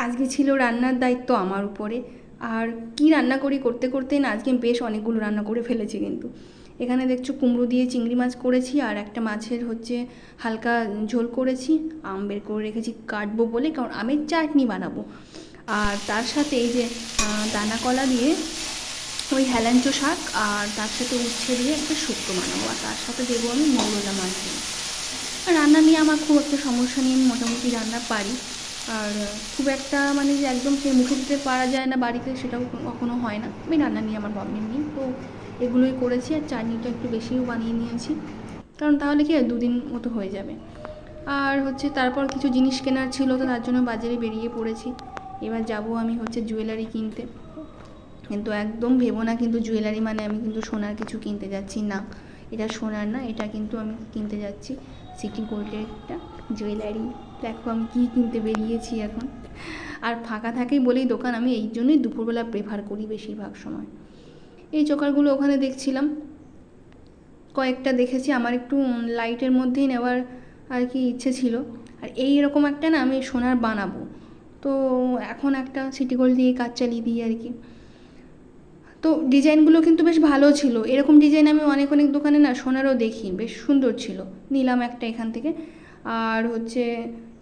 আজকে ছিল রান্নার দায়িত্ব আমার উপরে। আর কি রান্না করি করতে করতে না আজকে বেশ অনেকগুলো রান্না করে ফেলেছি। কিন্তু এখানে দেখছো কুমড়ো দিয়ে চিংড়ি মাছ করেছি, আর একটা মাছের হচ্ছে হালকা ঝোল করেছি। আম বের করে রেখেছি কাটবো বলে, কারণ আমের চাটনি বানাবো। আর তার সাথে এই যে দানা কলা দিয়ে ওই হেলাঞ্চো শাক, আর তার সাথে উচ্ছে দিয়ে একটা শুক্তো বানাবো, আর তার সাথে দেবো আমি মৌরলা মাছ দিয়ে। রান্না নিয়ে আমার খুব একটা সমস্যা নেই, আমি মোটামুটি রান্না পারি। আর খুব একটা মানে যে একদম সে মুখে দিতে পারা যায় না বাড়িতে, সেটাও কখনো হয় না। আমি রান্না নিয়ে আমার প্রবলেম নেই, তো এগুলোই করেছি। আর চাটনিটা একটু বেশিও বানিয়ে নিয়েছি, কারণ তাহলে কি আর 2 দিন মতো হয়ে যাবে। আর হচ্ছে তারপর কিছু জিনিস কেনার ছিল, তো তার জন্য বাজারে বেরিয়ে পড়েছি। এবার যাব আমি হচ্ছে জুয়েলারি কিনতে। কিন্তু একদম ভেবো না কিন্তু জুয়েলারি মানে আমি কিন্তু সোনার কিছু কিনতে যাচ্ছি না। এটা সোনার না, এটা কিন্তু আমি কিনতে যাচ্ছি সিটি গোল্ডের একটা জুয়েলারি। দেখো আমি কী কিনতে বেরিয়েছি এখন। আর ফাঁকা থাকেই বলেই দোকান, আমি এই জন্যই দুপুরবেলা প্রেফার করি বেশিরভাগ সময়। এই চোকারগুলো ওখানে দেখছিলাম, কয়েকটা দেখেছি, আমার একটু লাইটের মধ্যেই নেওয়ার আর কি ইচ্ছে ছিল। আর এই এরকম একটা না আমি সোনার বানাবো, তো এখন একটা সিটি গোল্ড দিয়ে কাজ চালিয়ে দিই আর কি। তো ডিজাইনগুলো কিন্তু বেশ ভালো ছিল, এরকম ডিজাইন আমি অনেক অনেক দোকানে না সোনারও দেখি, বেশ সুন্দর ছিল। নিলাম একটা এখান থেকে। আর হচ্ছে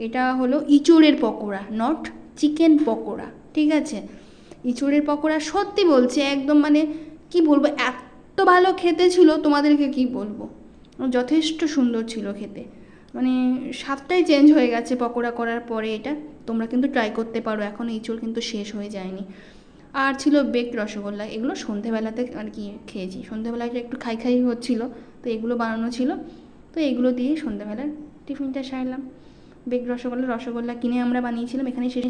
এটা হলো ইঁচড়ের পকোড়া, নট চিকেন পকোড়া, ঠিক আছে। ইঁচড়ের পকোড়া সত্যি বলছি একদম মানে কি বলবো, এত ভালো খেতে ছিল, তোমাদেরকে কি বলবো, যথেষ্ট সুন্দর ছিল খেতে। মানে স্বাদটাই চেঞ্জ হয়ে গেছে পকোড়া করার পরে। এটা তোমরা কিন্তু ট্রাই করতে পারো, এখন ইঁচড় কিন্তু শেষ হয়ে যায়নি। আর ছিল বেকড রসগোল্লা, এগুলো সন্ধেবেলাতে আর কি খেয়েছি, সন্ধেবেলায় একটু খাই খাই হচ্ছিলো, তো এগুলো বানানো ছিল। তো এগুলো দিয়ে সন্ধেবেলার টিফিনটা সারলাম। বেকড রসগোল্লা কিনে আমরা বানিয়েছিলাম, এখানে শেষ।